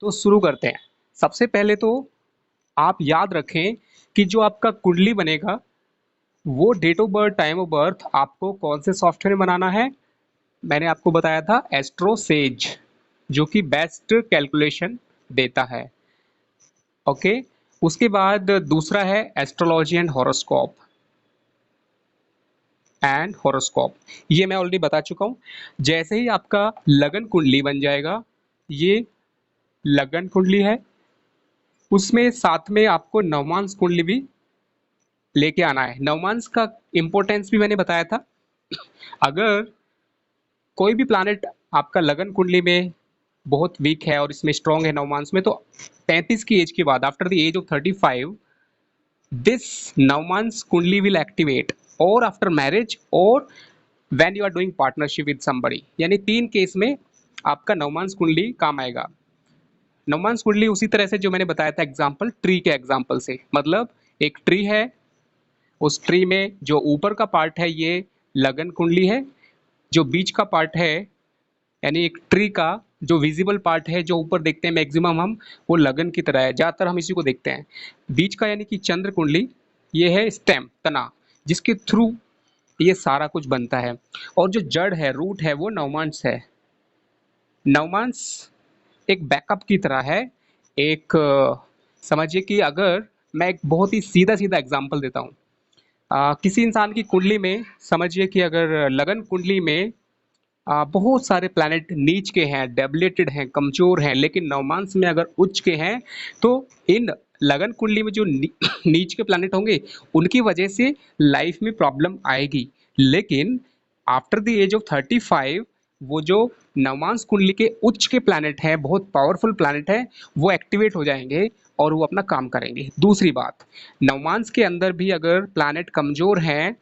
तो शुरू करते हैं। सबसे पहले तो आप याद रखें कि जो आपका कुंडली बनेगा, वो date of birth, time of birth आपको कौन से सॉफ्टवेयर में बनाना है। मैंने आपको बताया था एस्ट्रो सेज, जो कि बेस्ट कैलकुलेशन देता है। ओके। उसके बाद दूसरा है एस्ट्रोलॉजी एंड हॉरोस्कोप। ये मैं ऑलरेडी बता चुका हूँ। जैसे ही आपका लगन कुंडली बन जाएगा, ये लगन कुंडली है, उसमें साथ में आपको नवमांस कुंडली भी लेके आना है। नवमांस का इंपॉर्टेंस भी मैंने बताया था। अगर कोई भी प्लैनेट आपका लगन कुंडली में बहुत वीक है और इसमें स्ट्रांग है नवमांस में, तो 35 की एज के बाद, after the age of 35, this नवमांस कुंडली विल एक्टिवेट, और आफ्टर मैरिज, और when you are doing partnership with somebody. यानी 3 केस में आपका नवमांस कुंडली काम आएगा। नवमांस कुंडली उसी तरह से जो मैंने बताया था एग्जाम्पल, ट्री के एग्जाम्पल से, मतलब एक ट्री है, उस ट्री में जो ऊपर का पार्ट है ये लगन कुंडली है, जो बीच का पार्ट है, यानी एक ट्री का जो विजिबल पार्ट है जो ऊपर देखते हैं मैक्सिमम हम, वो लगन की तरह है, ज़्यादातर हम इसी को देखते हैं। बीच का यानी कि चंद्र कुंडली, ये है स्टेम, तना, जिसके थ्रू ये सारा कुछ बनता है। और जो जड़ है, रूट है, वो नवमांस है। नवमांस एक बैकअप की तरह है। एक समझिए कि अगर मैं एक बहुत ही सीधा सीधा एग्जांपल देता हूँ, किसी इंसान की कुंडली में समझिए कि अगर लगन कुंडली में बहुत सारे प्लैनेट नीच के हैं, डेबिलेटेड हैं, कमजोर हैं, लेकिन नवमांस में अगर उच्च के हैं, तो इन लगन कुंडली में जो नीच के प्लैनेट होंगे, उनकी वजह से लाइफ में प्रॉब्लम आएगी। लेकिन आफ्टर द एज ऑफ 35, वो जो नवमांस कुंडली के उच्च के प्लैनेट हैं, बहुत पावरफुल प्लैनेट हैं, वो एक्टिवेट हो जाएंगे और वो अपना काम करेंगे। दूसरी बात, नवमांस के अंदर भी अगर प्लैनेट कमजोर हैं,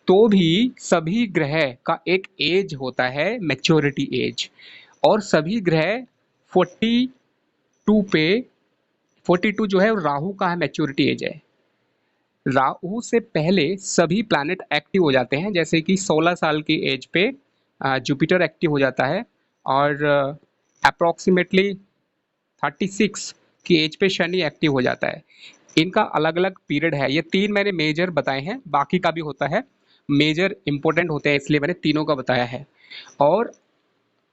तो भी सभी ग्रह का एक एज होता है, मैच्योरिटी एज, और सभी ग्रह 42 पे, 42 जो है राहु का है, मैच्योरिटी एज है। राहु से पहले सभी प्लैनेट एक्टिव हो जाते हैं, जैसे कि 16 साल की एज पे जुपिटर एक्टिव हो जाता है, और अप्रोक्सीमेटली 36 की एज पे शनि एक्टिव हो जाता है। इनका अलग अलग पीरियड है। ये 3 मैंने मेजर बताए हैं, बाकी का भी होता है, मेजर इंपॉर्टेंट होते हैं, इसलिए मैंने तीनों का बताया है। और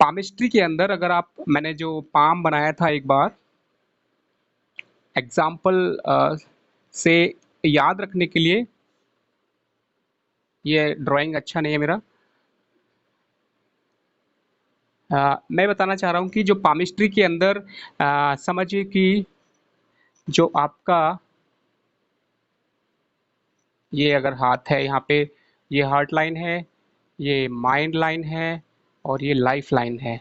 पामिस्ट्री के अंदर अगर आप, मैंने जो पाम बनाया था एक बार एग्जाम्पल से याद रखने के लिए, ये ड्राइंग अच्छा नहीं है मेरा। मैं बताना चाह रहा हूँ कि जो पामिस्ट्री के अंदर समझिए कि जो आपका ये अगर हाथ है, यहाँ पे ये हार्ट लाइन है, ये माइंड लाइन है, और ये लाइफ लाइन है।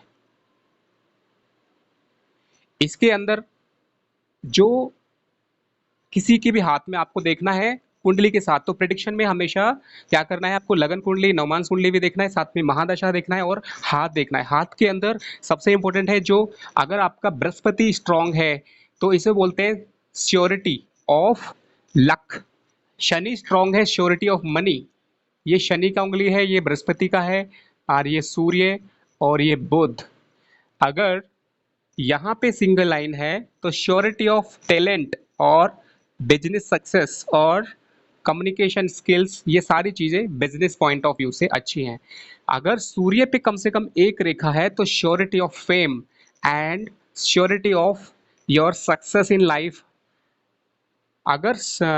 इसके अंदर जो किसी के भी हाथ में आपको देखना है कुंडली के साथ, तो प्रिडिक्शन में हमेशा क्या करना है, आपको लगन कुंडली, नवमांस कुंडली भी देखना है, साथ में महादशा देखना है, और हाथ देखना है। हाथ के अंदर सबसे इंपॉर्टेंट है, जो अगर आपका बृहस्पति स्ट्रांग है, तो इसे बोलते हैं surety of luck. Shani strong है, श्योरिटी ऑफ मनी। ये शनि का उंगली है, ये बृहस्पति का है, और ये सूर्य, और ये बुध। अगर यहाँ पे सिंगल लाइन है, तो श्योरिटी ऑफ टैलेंट और बिजनेस सक्सेस और कम्युनिकेशन स्किल्स, ये सारी चीज़ें बिजनेस पॉइंट ऑफ व्यू से अच्छी हैं। अगर सूर्य पे कम से कम एक रेखा है, तो surety of fame and surety of your success in life. अगर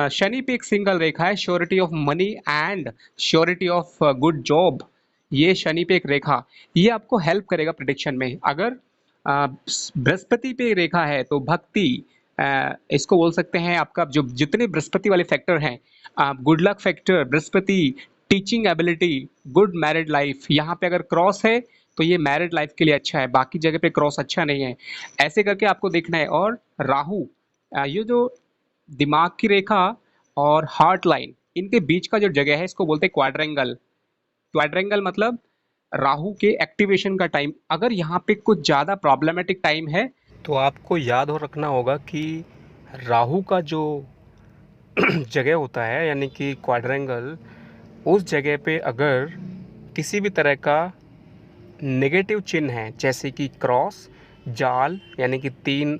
शनि पे एक सिंगल रेखा है, surety of money and surety of good job, ये शनि पे एक रेखा, ये आपको हेल्प करेगा प्रिडिक्शन में। अगर बृहस्पति पे रेखा है, तो भक्ति, इसको बोल सकते हैं आपका जो जितने बृहस्पति वाले फैक्टर हैं, good luck factor, Brihaspati, teaching ability, good married life, यहाँ पे अगर क्रॉस है तो ये मैरिड लाइफ के लिए अच्छा है, बाकी जगह पे क्रॉस अच्छा नहीं है। ऐसे करके आपको देखना है। और राहु, ये जो दिमाग की रेखा और हार्ट लाइन, इनके बीच का जो जगह है, इसको बोलते हैं क्वाड्रेंगल। क्वाड्रेंगल मतलब राहु के एक्टिवेशन का टाइम। अगर यहाँ पे कुछ ज़्यादा प्रॉब्लमेटिक टाइम है, तो आपको याद हो रखना होगा कि राहु का जो जगह होता है, यानी कि क्वाड्रेंगल, उस जगह पे अगर किसी भी तरह का नेगेटिव चिन्ह है, जैसे कि क्रॉस जाल यानी कि 3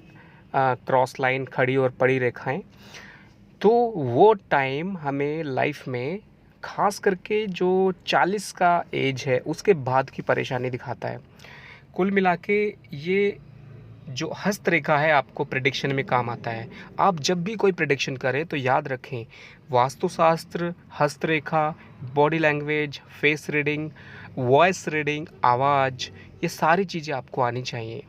क्रॉस लाइन खड़ी और पड़ी रेखाएं, तो वो टाइम हमें लाइफ में ख़ास करके जो 40 का एज है उसके बाद की परेशानी दिखाता है। कुल मिला के ये जो हस्तरेखा है आपको प्रेडिक्शन में काम आता है। आप जब भी कोई प्रेडिक्शन करें तो याद रखें, वास्तुशास्त्र, हस्तरेखा, body language, face reading, voice reading, आवाज़, ये सारी चीज़ें आपको आनी चाहिए।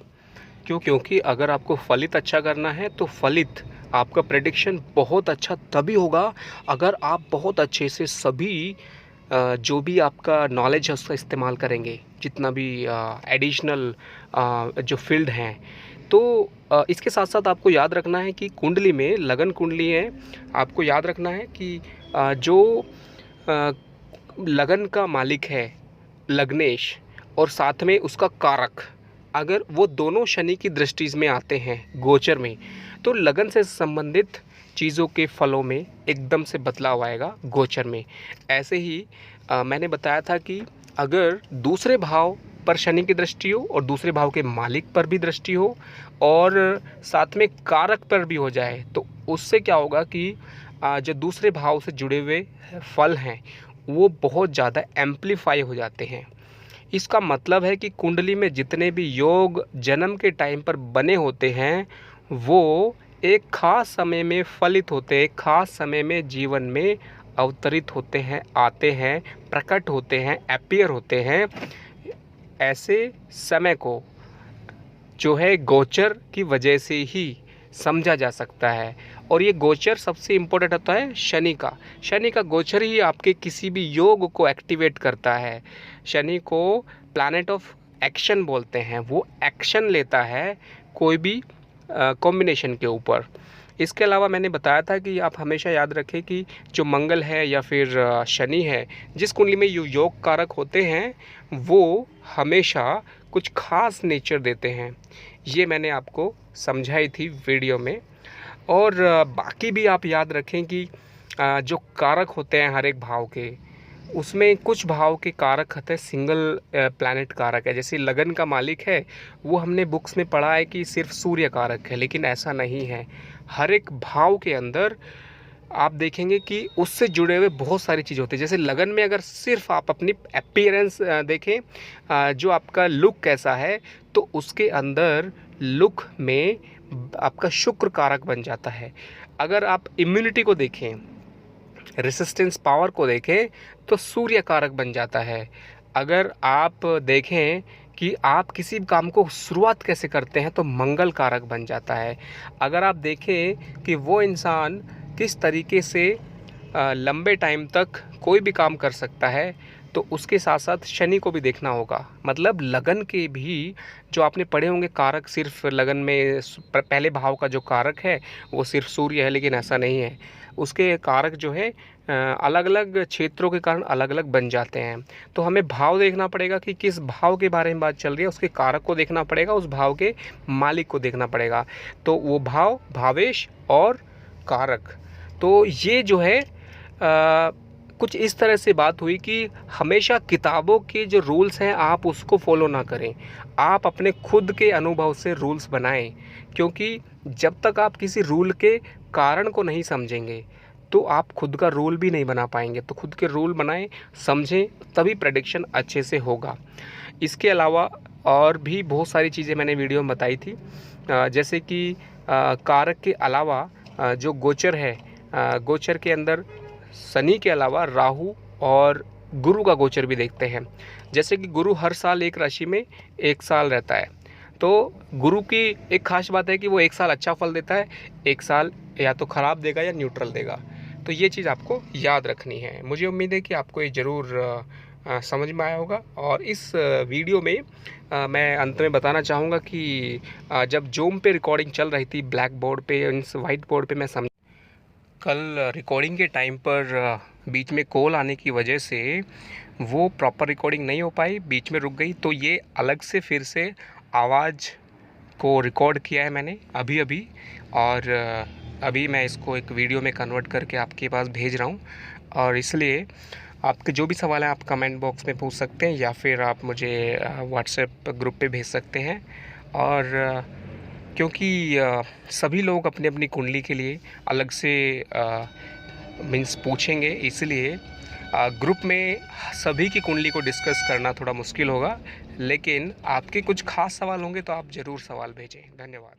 क्योंकि अगर आपको फलित अच्छा करना है तो फलित आपका प्रेडिक्शन बहुत अच्छा तभी होगा अगर आप बहुत अच्छे से सभी जो भी आपका नॉलेज है उसका इस्तेमाल करेंगे, जितना भी एडिशनल जो फील्ड हैं। तो इसके साथ साथ आपको याद रखना है कि कुंडली में लगन कुंडली है, आपको याद रखना है कि जो लगन का मालिक है लग्नेश और साथ में उसका कारक, अगर वो दोनों शनि की दृष्टि में आते हैं गोचर में, तो लगन से संबंधित चीज़ों के फलों में एकदम से बदलाव आएगा गोचर में। ऐसे ही मैंने बताया था कि अगर दूसरे भाव पर शनि की दृष्टि हो और दूसरे भाव के मालिक पर भी दृष्टि हो और साथ में कारक पर भी हो जाए, तो उससे क्या होगा कि जो दूसरे भाव से जुड़े हुए फल हैं वो बहुत ज़्यादा एम्प्लीफाई हो जाते हैं। इसका मतलब है कि कुंडली में जितने भी योग जन्म के टाइम पर बने होते हैं वो एक खास समय में फलित होते हैं, एक खास समय में जीवन में अवतरित होते हैं, आते हैं, प्रकट होते हैं, अपीयर होते हैं। ऐसे समय को जो है गोचर की वजह से ही समझा जा सकता है। और ये गोचर सबसे इम्पोर्टेंट होता है शनि का गोचर ही आपके किसी भी योग को एक्टिवेट करता है। शनि को प्लैनेट ऑफ एक्शन बोलते हैं, वो एक्शन लेता है कोई भी कॉम्बिनेशन के ऊपर। इसके अलावा मैंने बताया था कि आप हमेशा याद रखें कि जो मंगल है या फिर शनि है, जिस कुंडली में योग कारक होते हैं वो हमेशा कुछ खास नेचर देते हैं। ये मैंने आपको समझाई थी वीडियो में। और बाकी भी आप याद रखें कि जो कारक होते हैं हर एक भाव के, उसमें कुछ भाव के कारक होते हैं सिंगल प्लैनेट कारक है। जैसे लगन का मालिक है वो हमने बुक्स में पढ़ा है कि सिर्फ सूर्य कारक है, लेकिन ऐसा नहीं है। हर एक भाव के अंदर आप देखेंगे कि उससे जुड़े हुए बहुत सारी चीज़ें होती हैं। जैसे लगन में अगर सिर्फ आप अपनी अपीयरेंस देखें, जो आपका लुक कैसा है, तो उसके अंदर लुक में आपका शुक्र कारक बन जाता है। अगर आप इम्यूनिटी को देखें, रेसिस्टेंस पावर को देखें, तो सूर्य कारक बन जाता है। अगर आप देखें कि आप किसी भी काम को शुरुआत कैसे करते हैं, तो मंगल कारक बन जाता है। अगर आप देखें कि वो इंसान किस तरीके से लंबे टाइम तक कोई भी काम कर सकता है, तो उसके साथ साथ शनि को भी देखना होगा। मतलब लगन के भी जो आपने पढ़े होंगे कारक, सिर्फ लगन में पहले भाव का जो कारक है वो सिर्फ सूर्य है, लेकिन ऐसा नहीं है। उसके कारक जो है अलग अलग क्षेत्रों के कारण अलग अलग बन जाते हैं। तो हमें भाव देखना पड़ेगा कि किस भाव के बारे में बात चल रही है, उसके कारक को देखना पड़ेगा, उस भाव के मालिक को देखना पड़ेगा। तो वो भाव, भावेश और कारक, तो ये जो है कुछ इस तरह से बात हुई कि हमेशा किताबों के जो रूल्स हैं आप उसको फॉलो ना करें, आप अपने खुद के अनुभव से रूल्स बनाएं। क्योंकि जब तक आप किसी रूल के कारण को नहीं समझेंगे तो आप खुद का रूल भी नहीं बना पाएंगे। तो खुद के रूल बनाएं, समझें, तभी प्रेडिक्शन अच्छे से होगा। इसके अलावा और भी बहुत सारी चीज़ें मैंने वीडियो में बताई थी, जैसे कि कारक के अलावा जो गोचर है, गोचर के अंदर शनि के अलावा राहु और गुरु का गोचर भी देखते हैं। जैसे कि गुरु हर साल एक राशि में एक साल रहता है, तो गुरु की एक खास बात है कि वो एक साल अच्छा फल देता है, एक साल या तो ख़राब देगा या न्यूट्रल देगा। तो ये चीज़ आपको याद रखनी है। मुझे उम्मीद है कि आपको ये ज़रूर समझ में आया होगा। और इस वीडियो में मैं अंत में बताना चाहूँगा कि जब जूम पे रिकॉर्डिंग चल रही थी, ब्लैक बोर्ड पे, इस वाइट बोर्ड पे, मैं कल रिकॉर्डिंग के टाइम पर बीच में कॉल आने की वजह से वो प्रॉपर रिकॉर्डिंग नहीं हो पाई, बीच में रुक गई। तो ये अलग से फिर से आवाज़ को रिकॉर्ड किया है मैंने अभी और अभी मैं इसको एक वीडियो में कन्वर्ट करके आपके पास भेज रहा हूँ। और इसलिए आपके जो भी सवाल हैं आप कमेंट बॉक्स में पूछ सकते हैं या फिर आप मुझे व्हाट्सएप ग्रुप पे भेज सकते हैं। और क्योंकि सभी लोग अपनी अपनी कुंडली के लिए अलग से मीन्स पूछेंगे, इसलिए ग्रुप में सभी की कुंडली को डिस्कस करना थोड़ा मुश्किल होगा, लेकिन आपके कुछ खास सवाल होंगे तो आप ज़रूर सवाल भेजें। धन्यवाद।